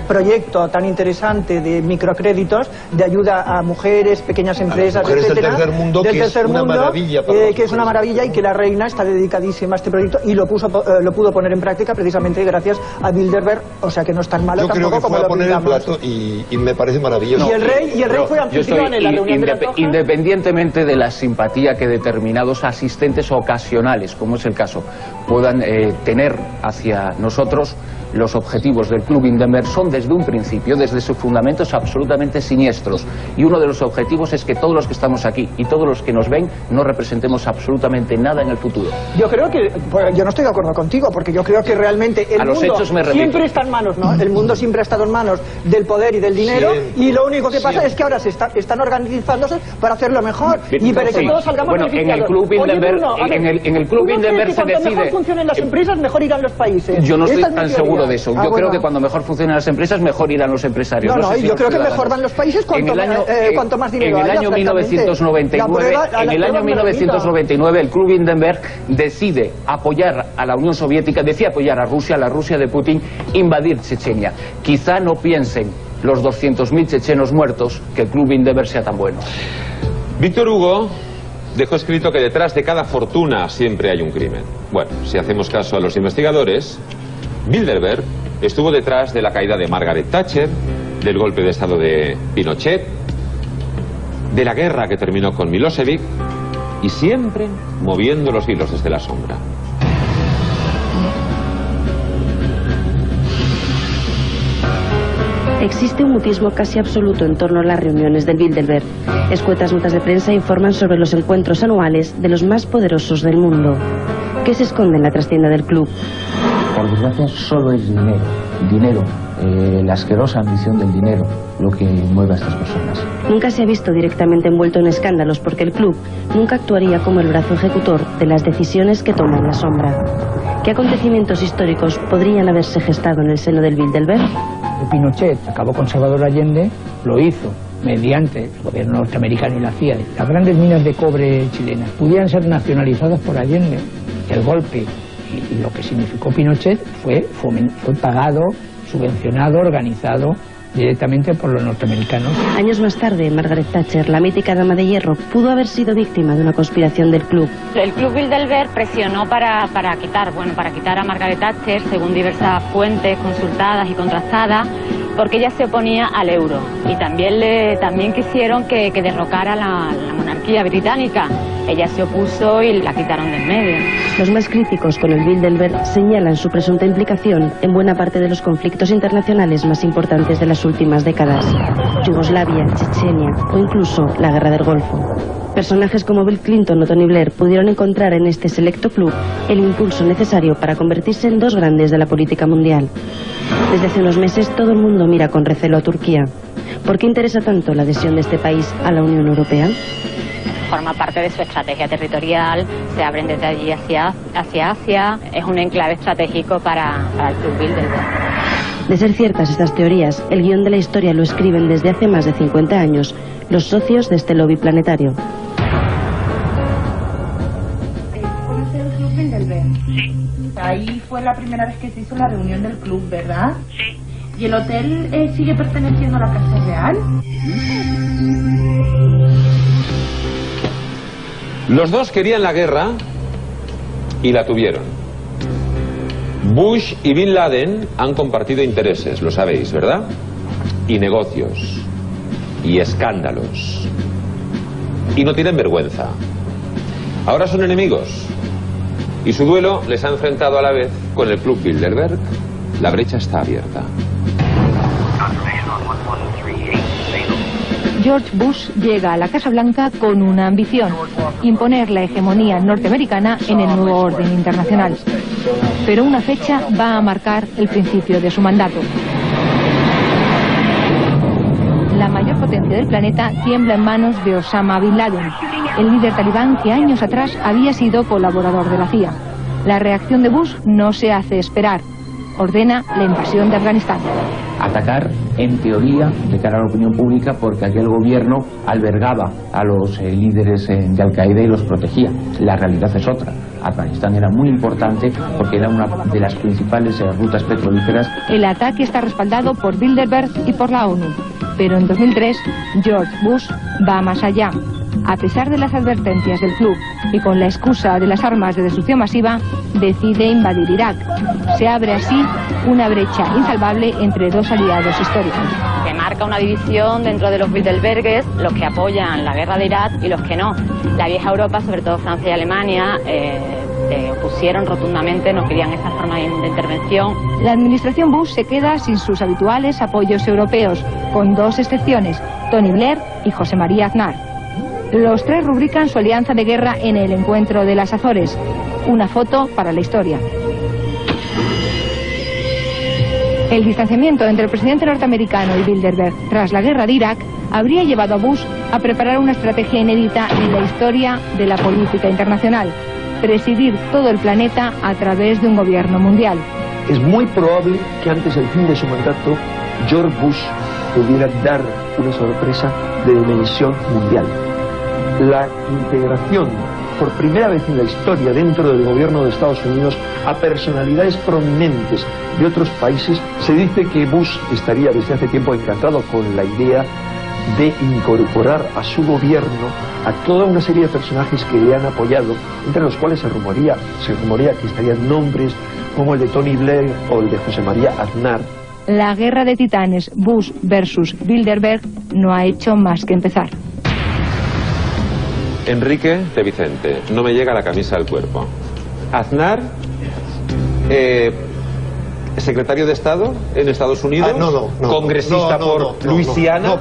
proyecto tan interesante de microcréditos, de ayuda a mujeres, pequeñas empresas, mujeres etcétera, del tercer mundo, que es una maravilla que es una maravilla, y que la reina está dedicadísima a este proyecto y lo pudo poner en práctica precisamente gracias a Bilderberg, o sea que no es tan malo. Yo creo que fue a poner el plato y me parece maravilloso. Y el rey fue anfitrión en la reunión de La Toja. Independientemente de la simpatía que determinados asistentes ocasionales, como es el caso, puedan tener hacia nosotros, los objetivos del Club Bilderberg son desde un principio, desde sus fundamentos, absolutamente siniestros. Y uno de los objetivos es que todos los que estamos aquí y todos los que nos ven no representemos absolutamente nada en el futuro. Yo creo que, yo no estoy de acuerdo contigo, porque yo creo que realmente el mundo siempre está en manos, ¿no? El mundo siempre ha estado en manos del poder y del dinero, y lo único que pasa es que ahora están organizándose para hacerlo mejor y para que todos salgamos beneficiados. En el Club Bilderberg, en el Club Bilderberg se decide. Cuanto mejor funcionen las empresas, mejor irán los países. Yo no estoy tan seguro de eso. Yo creo que cuando mejor funcionen las empresas, mejor irán los empresarios. Yo creo que mejor van los países cuanto más dinero haya. En el año 1999 el Club Bilderberg decide apoyar a la Unión Soviética, decide apoyar a Rusia, la Rusia de Putin, invadir Chechenia. Quizá no piensen los 200.000 chechenos muertos que el Club Bilderberg sea tan bueno. Víctor Hugo dejó escrito que detrás de cada fortuna siempre hay un crimen. Bueno, si hacemos caso a los investigadores, Bilderberg estuvo detrás de la caída de Margaret Thatcher, del golpe de estado de Pinochet, de la guerra que terminó con Milosevic, y siempre moviendo los hilos desde la sombra. Existe un mutismo casi absoluto en torno a las reuniones del Bilderberg. Escuetas notas de prensa informan sobre los encuentros anuales de los más poderosos del mundo. ¿Qué se esconde en la trastienda del club? Por desgracia, solo es dinero, la asquerosa ambición del dinero, lo que mueve a estas personas. Nunca se ha visto directamente envuelto en escándalos porque el club nunca actuaría como el brazo ejecutor de las decisiones que toma en la sombra. ¿Qué acontecimientos históricos podrían haberse gestado en el seno del Bilderberg? Pinochet acabó con Salvador Allende, lo hizo mediante el gobierno norteamericano y la CIA. Las grandes minas de cobre chilenas pudieran ser nacionalizadas por Allende. El golpe y lo que significó Pinochet fue pagado, subvencionado, organizado directamente por los norteamericanos. Años más tarde, Margaret Thatcher, la mítica dama de hierro, pudo haber sido víctima de una conspiración del club. El Club Bilderberg presionó para quitar a Margaret Thatcher, según diversas fuentes consultadas y contrastadas, porque ella se oponía al euro, y también quisieron que derrocara la monarquía británica. Ella se opuso y la quitaron de en medio. Los más críticos con el Bilderberg señalan su presunta implicación en buena parte de los conflictos internacionales más importantes de las últimas décadas: Yugoslavia, Chechenia o incluso la Guerra del Golfo. Personajes como Bill Clinton o Tony Blair pudieron encontrar en este selecto club el impulso necesario para convertirse en dos grandes de la política mundial. Desde hace unos meses todo el mundo mira con recelo a Turquía. ¿Por qué interesa tanto la adhesión de este país a la Unión Europea? Forma parte de su estrategia territorial, se abren desde allí hacia Asia, es un enclave estratégico para el Club Bilderberg. De ser ciertas estas teorías, el guión de la historia lo escriben desde hace más de 50 años los socios de este lobby planetario. ¿Conoce el Club Bilderberg? Sí. Ahí fue la primera vez que se hizo la reunión del club, ¿verdad? Sí. ¿Y el hotel sigue perteneciendo a la Casa Real? Los dos querían la guerra y la tuvieron. Bush y Bin Laden han compartido intereses, lo sabéis, ¿verdad? Y negocios. Y escándalos. Y no tienen vergüenza. Ahora son enemigos. Y su duelo les ha enfrentado a la vez con el Club Bilderberg. La brecha está abierta. George Bush llega a la Casa Blanca con una ambición: imponer la hegemonía norteamericana en el nuevo orden internacional. Pero una fecha va a marcar el principio de su mandato. La mayor potencia del planeta tiembla en manos de Osama Bin Laden, el líder talibán que años atrás había sido colaborador de la CIA. La reacción de Bush no se hace esperar. Ordena la invasión de Afganistán. Atacar, en teoría, de cara a la opinión pública, porque aquel gobierno albergaba a los líderes de Al-Qaeda y los protegía. La realidad es otra. Afganistán era muy importante porque era una de las principales rutas petrolíferas. El ataque está respaldado por Bilderberg y por la ONU. Pero en 2003, George Bush va más allá. A pesar de las advertencias del club y con la excusa de las armas de destrucción masiva, decide invadir Irak. Se abre así una brecha insalvable entre dos aliados históricos. Se marca una división dentro de los Bilderbergues, los que apoyan la guerra de Irak y los que no. La vieja Europa, sobre todo Francia y Alemania, se opusieron rotundamente, no querían esta forma de intervención. La administración Bush se queda sin sus habituales apoyos europeos, con dos excepciones, Tony Blair y José María Aznar. Los tres rubrican su alianza de guerra en el encuentro de las Azores. Una foto para la historia. El distanciamiento entre el presidente norteamericano y Bilderberg tras la guerra de Irak habría llevado a Bush a preparar una estrategia inédita en la historia de la política internacional: presidir todo el planeta a través de un gobierno mundial. Es muy probable que antes del fin de su mandato George Bush pudiera dar una sorpresa de dimensión mundial. La integración por primera vez en la historia dentro del gobierno de Estados Unidos a personalidades prominentes de otros países. Se dice que Bush estaría desde hace tiempo encantado con la idea de incorporar a su gobierno a toda una serie de personajes que le han apoyado, entre los cuales se rumorea que estarían nombres como el de Tony Blair o el de José María Aznar. La guerra de titanes Bush versus Bilderberg no ha hecho más que empezar. Enrique de Vicente, no me llega la camisa al cuerpo. Aznar, secretario de Estado en Estados Unidos, congresista por Luisiana,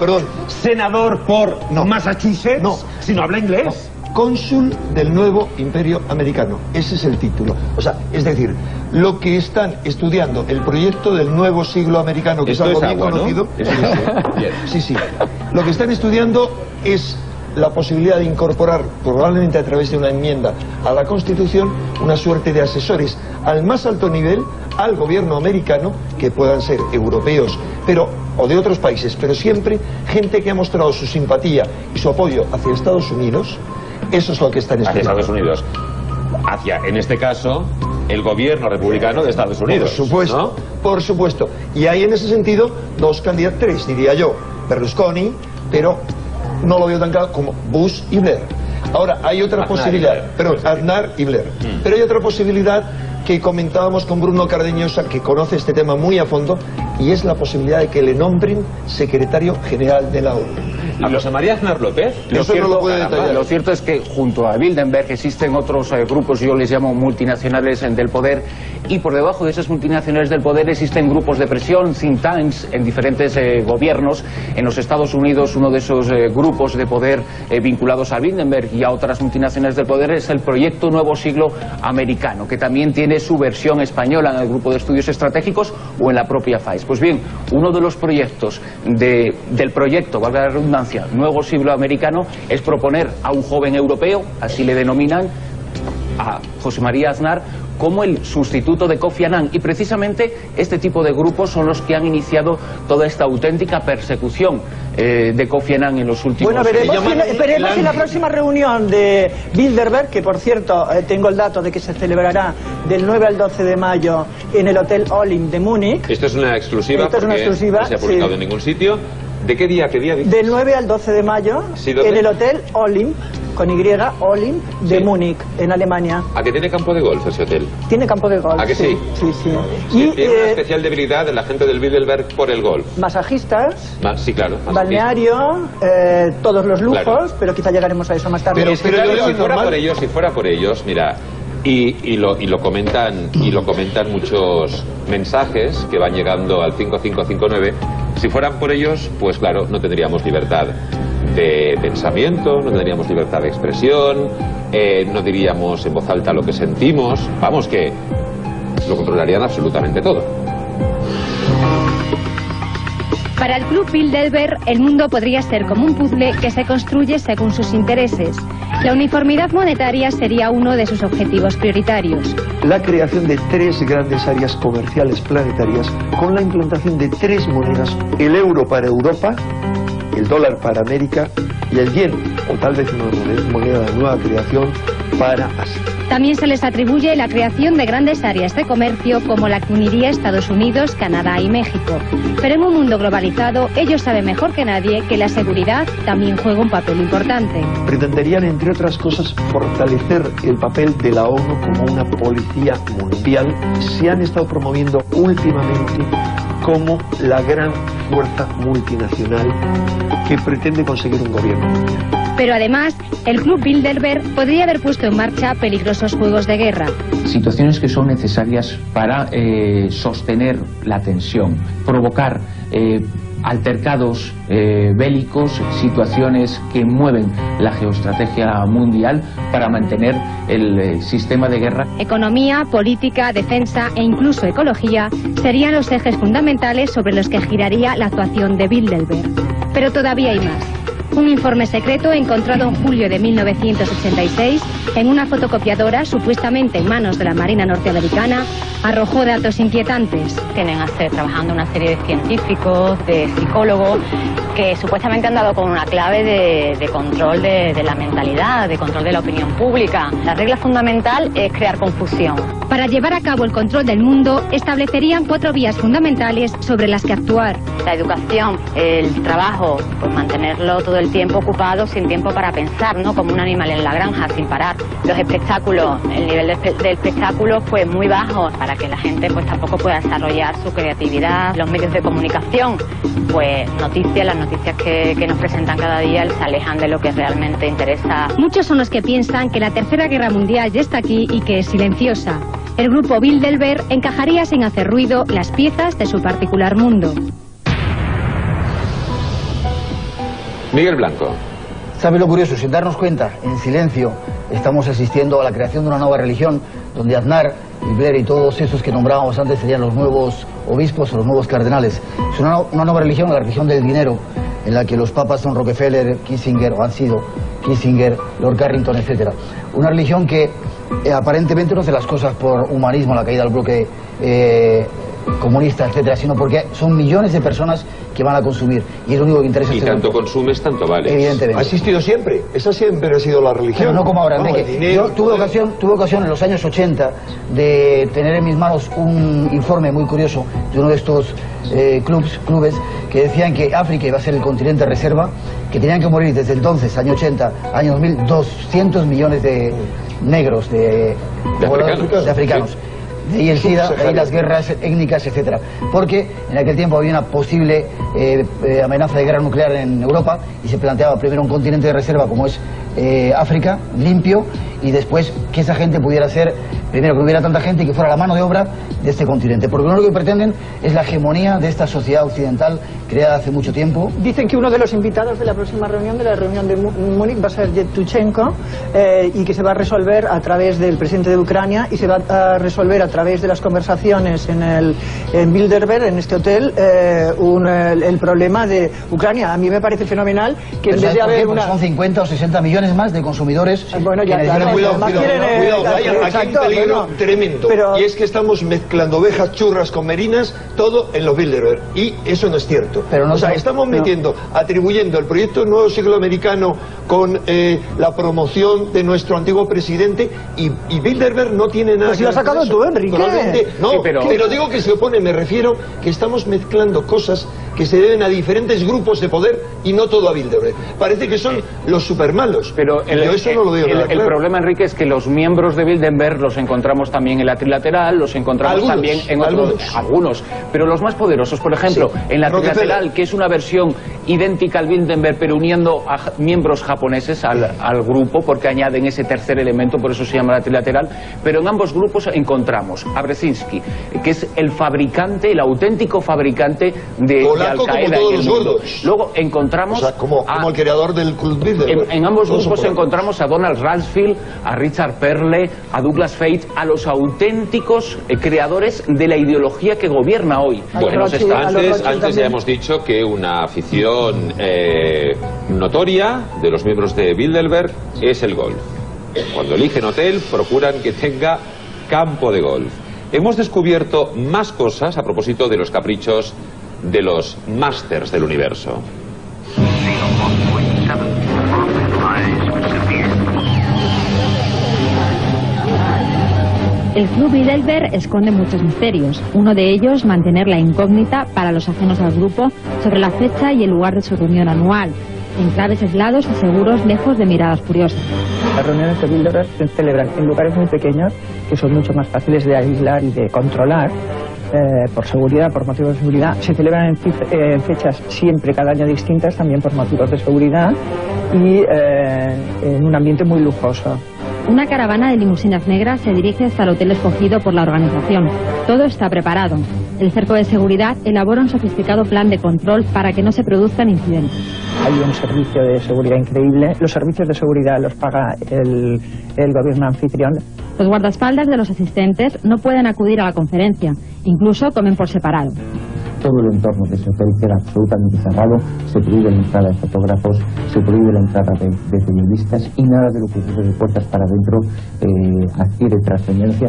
senador por Massachusetts, si no habla inglés. Cónsul del nuevo imperio americano, ese es el título. O sea, es decir, lo que están estudiando, el proyecto del nuevo siglo americano, que es algo bien conocido. Sí. Lo que están estudiando es la posibilidad de incorporar, probablemente a través de una enmienda a la Constitución, una suerte de asesores al más alto nivel al gobierno americano, que puedan ser europeos o de otros países, pero siempre gente que ha mostrado su simpatía y su apoyo hacia Estados Unidos. Eso es lo que están estudiando. Hacia Estados Unidos. Hacia, en este caso, el gobierno republicano de Estados Unidos. Por supuesto, ¿no? Por supuesto. Y hay en ese sentido dos candidatos, tres diría yo. Berlusconi, pero no lo veo tan claro como Bush y Blair. Ahora, hay otra posibilidad, Aznar y Blair. Pero hay otra posibilidad que comentábamos con Bruno Cardeñosa, que conoce este tema muy a fondo, y es la posibilidad de que le nombren secretario general de la ONU. ¿A José María Aznar López? Lo cierto es que junto a Bilderberg existen otros grupos, yo les llamo multinacionales del poder, y por debajo de esas multinacionales del poder existen grupos de presión, think tanks en diferentes gobiernos. En los Estados Unidos, uno de esos grupos de poder vinculados a Bilderberg y a otras multinacionales del poder es el Proyecto Nuevo Siglo Americano, que también tiene su versión española en el Grupo de Estudios Estratégicos o en la propia FAIS. Pues bien, uno de los proyectos del proyecto, valga la redundancia, Nuevo Siglo Americano, es proponer a un joven europeo, así le denominan, a José María Aznar, como el sustituto de Kofi Annan, y precisamente este tipo de grupos son los que han iniciado toda esta auténtica persecución de Kofi Annan en los últimos años. Bueno, veremos en la próxima reunión de Bilderberg, que por cierto tengo el dato de que se celebrará del 9 al 12 de mayo en el Hotel Olim de Múnich. Esto es una exclusiva, no se ha publicado en ningún sitio. ¿De qué día? Dice? Del 9 al 12 de mayo en el Hotel Olim, con Y, Olim, de Múnich, en Alemania. ¿A qué tiene campo de golf ese hotel? Tiene campo de golf. ¿A que sí? Sí. Y tiene una especial debilidad de la gente del Bilderberg por el golf. Masajistas. Sí, claro. Balneario, todos los lujos, pero quizá llegaremos a eso más tarde. Pero si fuera por ellos, mira, y lo comentan muchos mensajes que van llegando al 5559. Si fueran por ellos, pues claro, no tendríamos libertad de pensamiento, no tendríamos libertad de expresión, no diríamos en voz alta lo que sentimos. Vamos, que lo controlarían absolutamente todo. Para el Club Bilderberg, el mundo podría ser como un puzzle que se construye según sus intereses. La uniformidad monetaria sería uno de sus objetivos prioritarios. La creación de tres grandes áreas comerciales planetarias con la implantación de tres monedas: el euro para Europa, el dólar para América y el yen, o tal vez una moneda de nueva creación, para Asia. También se les atribuye la creación de grandes áreas de comercio como la que uniría Estados Unidos, Canadá y México. Pero en un mundo globalizado, ellos saben mejor que nadie que la seguridad también juega un papel importante. Pretenderían, entre otras cosas, fortalecer el papel de la ONU como una policía mundial. Se han estado promoviendo últimamente como la gran fuerza multinacional que pretende conseguir un gobierno mundial. Pero además, el Club Bilderberg podría haber puesto en marcha peligrosos juegos de guerra. Situaciones que son necesarias para sostener la tensión, provocar altercados bélicos, situaciones que mueven la geoestrategia mundial para mantener el sistema de guerra. Economía, política, defensa e incluso ecología serían los ejes fundamentales sobre los que giraría la actuación de Bilderberg. Pero todavía hay más. Un informe secreto encontrado en julio de 1986 en una fotocopiadora supuestamente en manos de la Marina norteamericana arrojó datos inquietantes. Tienen a ser trabajando una serie de científicos, de psicólogos, que supuestamente han dado con una clave de control de la mentalidad, de control de la opinión pública. La regla fundamental es crear confusión. Para llevar a cabo el control del mundo, establecerían 4 vías fundamentales sobre las que actuar. La educación, el trabajo, pues mantenerlo todo el tiempo ocupado, sin tiempo para pensar, ¿no? Como un animal en la granja, sin parar. Los espectáculos, el nivel del espectáculo pues muy bajo, para que la gente pues tampoco pueda desarrollar su creatividad. Los medios de comunicación, pues las noticias que nos presentan cada día se alejan de lo que realmente interesa. Muchos son los que piensan que la Tercera Guerra Mundial ya está aquí y que es silenciosa. El grupo Bilderberg encajaría sin hacer ruido las piezas de su particular mundo. Miguel Blanco. ¿Sabe lo curioso? Sin darnos cuenta, en silencio, estamos asistiendo a la creación de una nueva religión donde Aznar, Blair y todos esos que nombrábamos antes serían los nuevos obispos o los nuevos cardenales. Es una nueva religión, la religión del dinero, en la que los papas son Rockefeller, Kissinger, o han sido Kissinger, Lord Carrington, etc. Una religión que aparentemente no hace las cosas por humanismo, la caída del bloque comunista, etcétera, sino porque son millones de personas que van a consumir y es lo único que interesa. Y tanto consumes, tanto vales. Evidentemente. Ha existido siempre, esa siempre ha sido la religión. Pero no como ahora, Enrique. Yo tuve ocasión en los años 80 de tener en mis manos un informe muy curioso de uno de estos clubes que decían que África iba a ser el continente reserva, que tenían que morir desde entonces, año 80, año 2000, 200 millones de negros, de africanos. Sí. De ahí el SIDA, de ahí las guerras étnicas, etcétera. Porque en aquel tiempo había una posible amenaza de guerra nuclear en Europa y se planteaba primero un continente de reserva como es África, limpio, y después que esa gente pudiera ser, primero que hubiera tanta gente y que fuera la mano de obra de este continente. Porque lo único que pretenden es la hegemonía de esta sociedad occidental creada hace mucho tiempo. Dicen que uno de los invitados de la próxima reunión, de la reunión de Múnich, va a ser Yevtushenko, y que se va a resolver a través del presidente de Ucrania y se va a resolver a través de las conversaciones en Bilderberg, en este hotel, el problema de Ucrania. A mí me parece fenomenal que en vez de haber una... Son 50 o 60 millones más de consumidores. Bueno, ya, cuidado, aquí hay un peligro tremendo. Pero... Y es que estamos mezclando ovejas churras con merinas, todo en los Bilderberg. Y eso no es cierto. Pero no, estamos metiendo, atribuyendo el proyecto Nuevo Siglo Americano con la promoción de nuestro antiguo presidente y Bilderberg no tiene nada que ver. Lo has sacado tú, Enrique. No, sí, pero digo que se opone, me refiero que estamos mezclando cosas que se deben a diferentes grupos de poder y no todo a Bilderberg. Parece que son los supermalos. Pero eso no lo veo nada claro. El problema, Enrique, es que los miembros de Bilderberg los encontramos también en la trilateral, los encontramos también en otros... Algunos. Pero los más poderosos, por ejemplo, en la trilateral, que es una versión idéntica al Bilderberg, pero uniendo a miembros japoneses al grupo, porque añaden ese tercer elemento, por eso se llama la trilateral. Pero en ambos grupos encontramos a Brzezinski, que es el fabricante, el auténtico fabricante de Al-Qaeda en el mundo. Luego encontramos... O sea, como el creador del Club Bilderberg. En ambos grupos encontramos a Donald Rumsfeld, a Richard Perle, a Douglas Feith, a los auténticos creadores de la ideología que gobierna hoy. Bueno, antes ya hemos dicho que una afición notoria de los miembros de Bilderberg es el golf. Cuando eligen hotel procuran que tenga campo de golf. Hemos descubierto más cosas a propósito de los caprichos de los másters del universo. El Club Bilderberg esconde muchos misterios. Uno de ellos, mantener la incógnita para los ajenos al grupo sobre la fecha y el lugar de su reunión anual, enclaves aislados y seguros, lejos de miradas curiosas. Las reuniones de Bilderberg se celebran en lugares muy pequeños, que son mucho más fáciles de aislar y de controlar, por seguridad, por motivos de seguridad. Se celebran en fechas siempre cada año distintas, también por motivos de seguridad, y en un ambiente muy lujoso. Una caravana de limusinas negras se dirige hasta el hotel escogido por la organización. Todo está preparado. El cerco de seguridad elabora un sofisticado plan de control para que no se produzcan incidentes. Hay un servicio de seguridad increíble. Los servicios de seguridad los paga el gobierno anfitrión. Los guardaespaldas de los asistentes no pueden acudir a la conferencia. Incluso comen por separado. Todo el entorno de ese hotel queda absolutamente cerrado, se prohíbe la entrada de fotógrafos, se prohíbe la entrada de periodistas y nada de lo que ocurre de puertas para adentro adquiere trascendencia.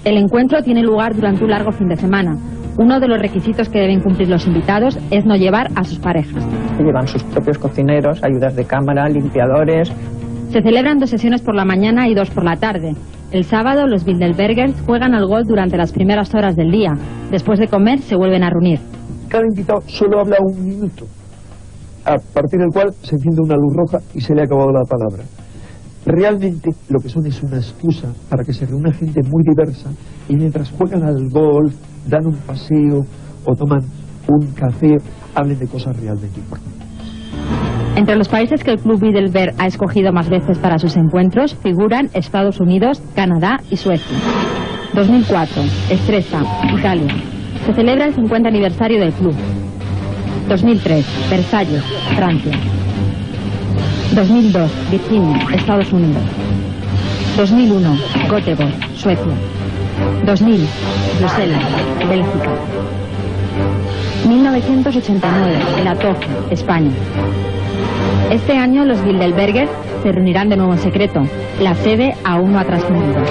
El encuentro tiene lugar durante un largo fin de semana. Uno de los requisitos que deben cumplir los invitados es no llevar a sus parejas. Llevan sus propios cocineros, ayudas de cámara, limpiadores. Se celebran 2 sesiones por la mañana y 2 por la tarde. El sábado los Bilderbergers juegan al golf durante las primeras horas del día. Después de comer se vuelven a reunir. Cada invitado solo habla 1 minuto, a partir del cual se enciende una luz roja y se le ha acabado la palabra. Realmente lo que son es una excusa para que se reúna gente muy diversa y mientras juegan al golf, dan un paseo o toman un café, hablen de cosas realmente importantes. Entre los países que el Club Bilderberg ha escogido más veces para sus encuentros figuran Estados Unidos, Canadá y Suecia. 2004, Stresa, Italia. Se celebra el 50 aniversario del club. 2003, Versalles, Francia. 2002, Virginia, Estados Unidos. 2001, Göteborg, Suecia. 2000, Bruselas, Bélgica. 1989, El Atocha, España. Este año los Bilderbergers se reunirán de nuevo en secreto. La sede aún no ha trascendido.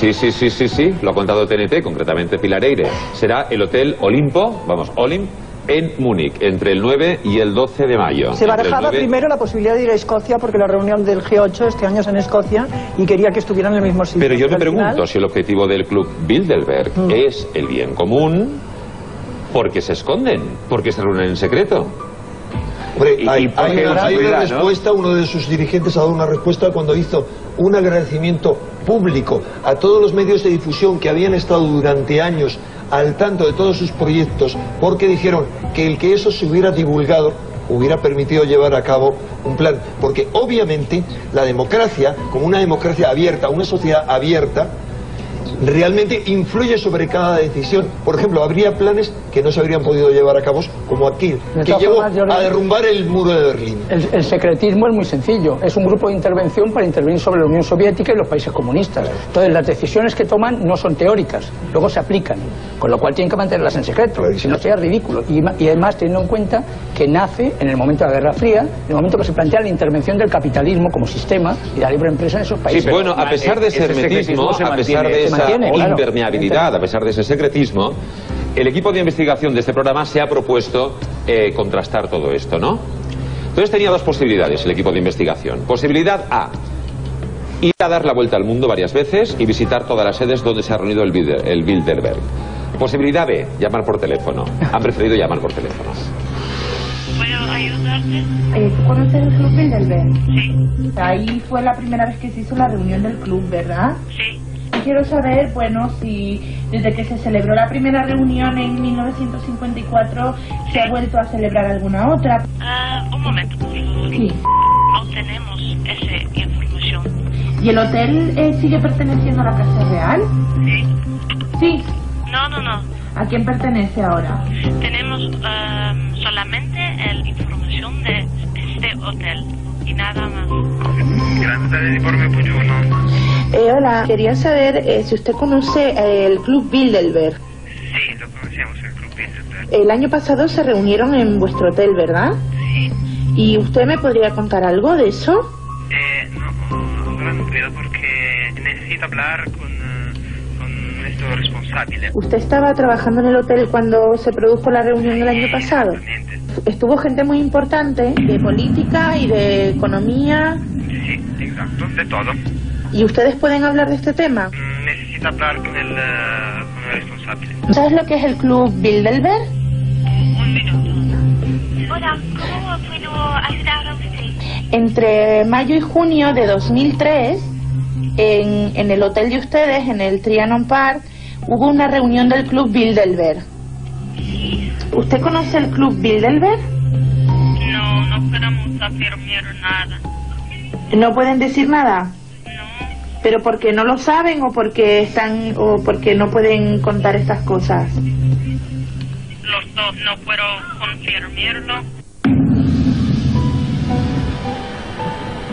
Sí, lo ha contado TNT, concretamente Pilar Eyre. Será el Hotel Olimpo, Olimp, en Múnich, entre el 9 y el 12 de mayo. Se barajaba primero la posibilidad de ir a Escocia porque la reunión del G8 este año es en Escocia y quería que estuvieran en el mismo sitio. Pero yo me pregunto si el objetivo del Club Bilderberg es el bien común, ¿por qué se esconden? ¿Por qué se reúnen en secreto? Hombre, hay una respuesta, ¿no? Uno de sus dirigentes ha dado una respuesta cuando hizo un agradecimiento público a todos los medios de difusión que habían estado durante años al tanto de todos sus proyectos, porque dijeron que el que eso se hubiera divulgado hubiera permitido llevar a cabo un plan, porque obviamente la democracia, como una democracia abierta, una sociedad abierta, realmente influye sobre cada decisión. Por ejemplo, habría planes que no se habrían podido llevar a cabo, como aquel que llevó a derrumbar el muro de Berlín. El secretismo es muy sencillo, es un grupo de intervención para intervenir sobre la Unión Soviética y los países comunistas. Entonces las decisiones que toman no son teóricas, luego se aplican, con lo cual tienen que mantenerlas en secreto, si no sería ridículo. Y además teniendo en cuenta que nace en el momento de la Guerra Fría, en el momento que se plantea la intervención del capitalismo como sistema y la libre empresa en esos países. Sí, bueno, a pesar de ese hermetismo, a pesar de esa impermeabilidad, a pesar de ese secretismo, el equipo de investigación de este programa se ha propuesto contrastar todo esto, ¿no? Entonces tenía 2 posibilidades el equipo de investigación. Posibilidad A, ir a dar la vuelta al mundo varias veces y visitar todas las sedes donde se ha reunido el Bilderberg. Posibilidad B, llamar por teléfono. Han preferido llamar por teléfono. ¿Puedo ayudarte? ¿Tú conoces el Club Bilderberg? Sí. Ahí fue la primera vez que se hizo la reunión del club, ¿verdad? Sí. Quiero saber, bueno, si desde que se celebró la primera reunión en 1954 se ha vuelto a celebrar alguna otra. Un momento, por favor. Sí. No tenemos esa información. ¿Y el hotel sigue perteneciendo a la Casa Real? Sí. Sí. No. ¿A quién pertenece ahora? Tenemos solamente la información de este hotel y nada más. Gracias al informe, buongiorno. Hola, quería saber si usted conoce el Club Bilderberg. Sí, lo conocemos, el Club Bilderberg. El año pasado se reunieron en vuestro hotel, ¿verdad? Sí. ¿Y usted me podría contar algo de eso? No puedo porque necesito hablar con nuestro responsable. ¿Usted estaba trabajando en el hotel cuando se produjo la reunión el año pasado? Estuvo gente muy importante de política y de economía. Sí, exacto, de todo. ¿Y ustedes pueden hablar de este tema? Necesito hablar con el responsable. ¿Sabes lo que es el Club Bilderberg? Un minuto. Hola, ¿cómo puedo ayudar a usted? Entre mayo y junio de 2003, en el hotel de ustedes, en el Trianon Park, hubo una reunión del Club Bilderberg. ¿Usted conoce el Club Bilderberg? No, no podemos afirmar nada. ¿No pueden decir nada? No. ¿Pero porque no lo saben o porque no pueden contar estas cosas? Los dos, no puedo confirmarlo.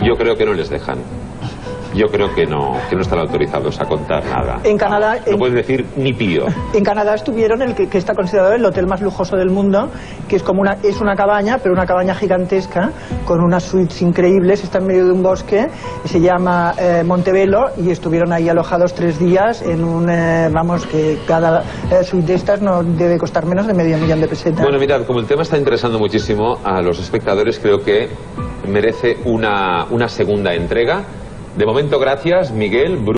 Yo creo que no les dejan. Yo creo que no están autorizados a contar nada. En Canadá... No pueden decir ni pío. En Canadá estuvieron el que está considerado el hotel más lujoso del mundo, que es como una cabaña, pero una cabaña gigantesca, con unas suites increíbles, está en medio de un bosque, y se llama Montebello, y estuvieron ahí alojados 3 días en un... que cada suite de estas no debe costar menos de $500,000 de pesetas. Bueno, mirad, como el tema está interesando muchísimo a los espectadores, creo que merece una segunda entrega. De momento, gracias, Miguel.